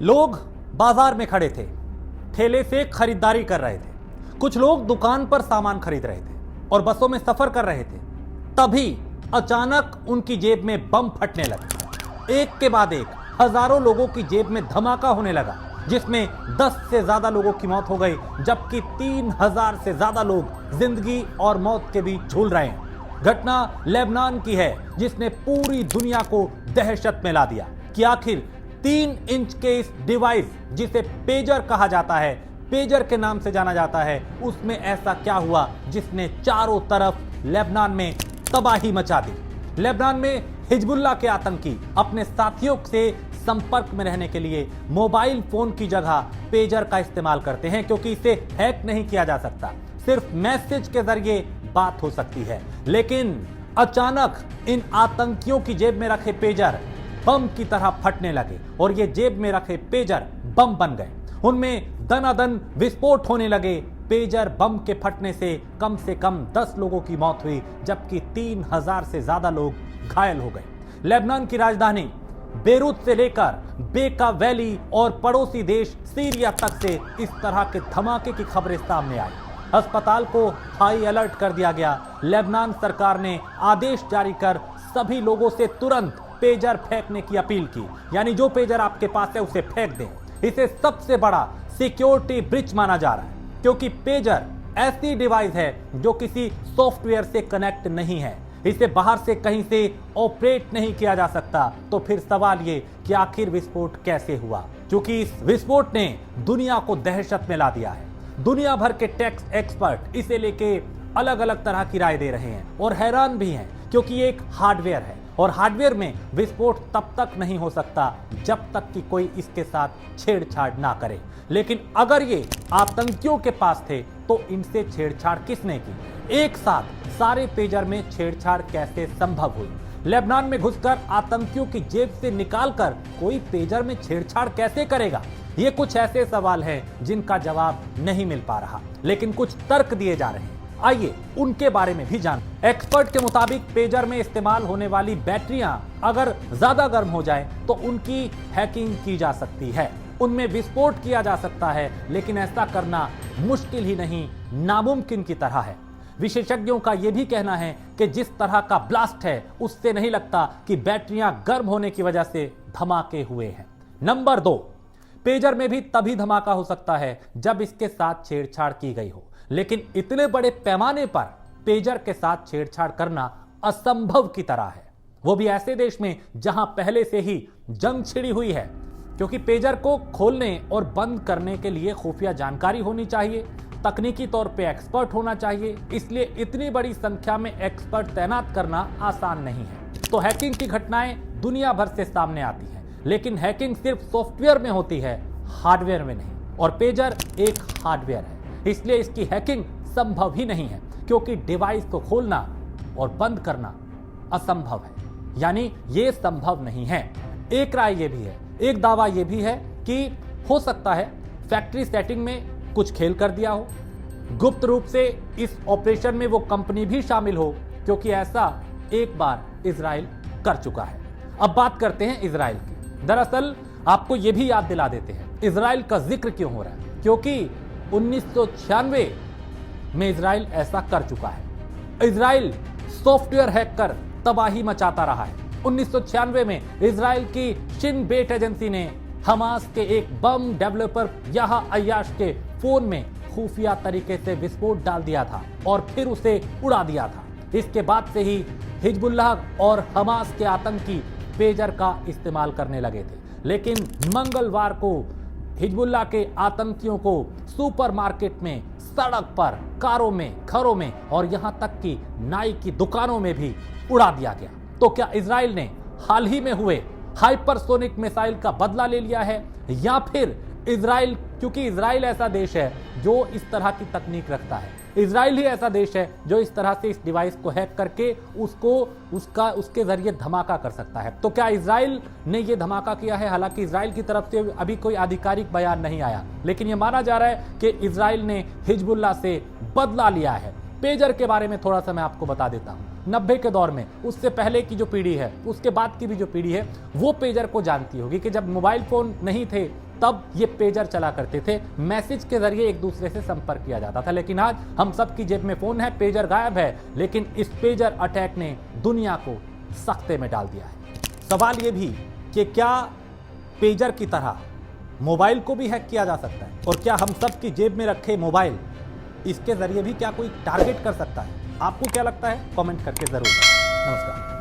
लोग बाजार में खड़े थे, ठेले से खरीदारी कर रहे थे, कुछ लोग दुकान पर सामान खरीद रहे थे और बसों में सफर कर रहे थे। तभी अचानक उनकी जेब में बम फटने लगे। एक के बाद एक हजारों लोगों की जेब में धमाका होने लगा, जिसमें 10 से ज्यादा लोगों की मौत हो गई, जबकि 3000 से ज्यादा लोग जिंदगी और मौत के बीच झूल रहे हैं। घटना लेबनान की है, जिसने पूरी दुनिया को दहशत में ला दिया कि आखिर 3 इंच के इस डिवाइस जिसे पेजर कहा जाता है, पेजर के नाम से जाना जाता है, उसमें ऐसा क्या हुआ जिसने चारों तरफ लेबनान में तबाही मचा दी। लेबनान में हिजबुल्लाह के आतंकी अपने साथियों से संपर्क में रहने के लिए मोबाइल फोन की जगह पेजर का इस्तेमाल करते हैं, क्योंकि इसे हैक नहीं किया जा सकता, सिर्फ मैसेज के जरिए बात हो सकती है। लेकिन अचानक इन आतंकियों की जेब में रखे पेजर बम की तरह फटने लगे और ये जेब में रखे पेजर बम बन गए। उनमें दनादन विस्फोट होने लगे। पेजर बम के फटने से कम 10 लोगों की मौत हुई, जबकि 3000 से ज्यादा लोग घायल हो गए। लेबनान की राजधानी बेरूत से लेकर बेका वैली और पड़ोसी देश सीरिया तक से इस तरह के धमाके की खबरें सामने आई। अस्पताल को हाई अलर्ट कर दिया गया। लेबनान सरकार ने आदेश जारी कर सभी लोगों से तुरंत पेजर फेंकने की अपील की, यानी जो पेजर आपके पास है उसे फेंक दें। इसे सबसे बड़ा सिक्योरिटी ब्रीच माना जा रहा है, क्योंकि पेजर ऐसी डिवाइस है जो किसी सॉफ्टवेयर से कनेक्ट नहीं है, इसे बाहर से कहीं से ऑपरेट नहीं किया जा सकता। तो फिर सवाल ये कि आखिर विस्फोट कैसे हुआ, क्योंकि इस विस्फोट ने दुनिया को दहशत में ला दिया है। दुनिया भर के टेक एक्सपर्ट इसे लेके अलग अलग तरह की राय दे रहे हैं और हैरान भी हैं, क्योंकि ये एक हार्डवेयर है और हार्डवेयर में विस्फोट तब तक नहीं हो सकता जब तक कि कोई इसके साथ छेड़छाड़ ना करे। लेकिन अगर ये आतंकियों के पास थे तो इनसे छेड़छाड़ किसने की? एक साथ सारे पेजर में छेड़छाड़ कैसे संभव हुई? लेबनान में घुसकर आतंकियों की जेब से निकालकर कोई पेजर में छेड़छाड़ कैसे करेगा? ये कुछ ऐसे सवाल हैं जिनका जवाब नहीं मिल पा रहा, लेकिन कुछ तर्क दिए जा रहे हैं। आइए उनके बारे में भी जान। एक्सपर्ट के मुताबिक पेजर में इस्तेमाल होने वाली बैटरियां अगर ज्यादा गर्म हो जाए तो उनकी हैकिंग की जा सकती है, उनमें विस्फोट किया जा सकता है, लेकिन ऐसा करना मुश्किल ही नहीं, नामुमकिन की तरह है। विशेषज्ञों का यह भी कहना है कि जिस तरह का ब्लास्ट है उससे नहीं लगता कि बैटरियां गर्म होने की वजह से धमाके हुए हैं। नंबर 2, पेजर में भी तभी धमाका हो सकता है जब इसके साथ छेड़छाड़ की गई हो, लेकिन इतने बड़े पैमाने पर पेजर के साथ छेड़छाड़ करना असंभव की तरह है, वो भी ऐसे देश में जहां पहले से ही जंग छिड़ी हुई है, क्योंकि पेजर को खोलने और बंद करने के लिए खुफिया जानकारी होनी चाहिए, तकनीकी तौर पे एक्सपर्ट होना चाहिए। इसलिए इतनी बड़ी संख्या में एक्सपर्ट तैनात करना आसान नहीं है। तो हैकिंग की घटनाएं दुनिया भर से सामने आती हैं, लेकिन हैकिंग सिर्फ सॉफ्टवेयर में होती है, हार्डवेयर में नहीं। और पेजर एक हार्डवेयर है, इसलिए इसकी हैकिंग संभव ही नहीं है, क्योंकि डिवाइस को खोलना और बंद करना असंभव है, यानी ये संभव नहीं है। एक राय ये भी है, एक दावा ये भी है कि हो सकता है फैक्ट्री सेटिंग में कुछ खेल कर दिया हो, गुप्त रूप से इस ऑपरेशन में वो कंपनी भी शामिल हो, क्योंकि ऐसा एक बार इजराइल कर चुका है। अब बात करते हैं इजराइल की। दरअसल आपको ये भी याद दिला देते हैं इजराइल का जिक्र क्यों हो रहा है, क्योंकि 1996 में इजराइल ऐसा कर चुका है। इजराइल सॉफ्टवेयर हैक कर तबाही मचाता रहा है। 1996 में इजराइल की शिन बेट एजेंसी ने हमास के एक बम डेवलपर याहा अय्याश के फोन में खुफिया तरीके से विस्फोट डाल दिया था और फिर उसे उड़ा दिया था। इसके बाद से ही हिजबुल्लाह और हमास के आतंकी पेजर का इस्तेमाल करने लगे थे, लेकिन मंगलवार को हिजबुल्लाह के आतंकियों को सुपरमार्केट में, सड़क पर, कारों में, घरों में और यहां तक कि नाई की दुकानों में भी उड़ा दिया गया। तो क्या इजराइल ने हाल ही में हुए हाइपरसोनिक मिसाइल का बदला ले लिया है, या फिर इजराइल, क्योंकि इजराइल ऐसा देश है जो इस तरह की तकनीक रखता है, इजराइल ही ऐसा देश है जो इस तरह से इस डिवाइस को हैक करके उसके जरिए धमाका कर सकता है। तो क्या इजराइल ने यह धमाका किया है? हालांकि इजराइल की तरफ से अभी कोई आधिकारिक बयान नहीं आया, लेकिन यह माना जा रहा है कि इजराइल ने हिजबुल्लाह से बदला लिया है। पेजर के बारे में थोड़ा सा मैं आपको बता देता हूं। 90 के दौर में, उससे पहले की जो पीढ़ी है, उसके बाद की भी जो पीढ़ी है, वो पेजर को जानती होगी कि जब मोबाइल फोन नहीं थे तब ये पेजर चला करते थे, मैसेज के जरिए एक दूसरे से संपर्क किया जाता था। लेकिन आज हम सब की जेब में फोन है, पेजर गायब है, लेकिन इस पेजर अटैक ने दुनिया को सख्ते में डाल दिया है। सवाल ये भी कि क्या पेजर की तरह मोबाइल को भी हैक किया जा सकता है, और क्या हम सब की जेब में रखे मोबाइल इसके जरिए भी क्या कोई टारगेट कर सकता है? आपको क्या लगता है? कमेंट करके जरूर बताएं। नमस्कार।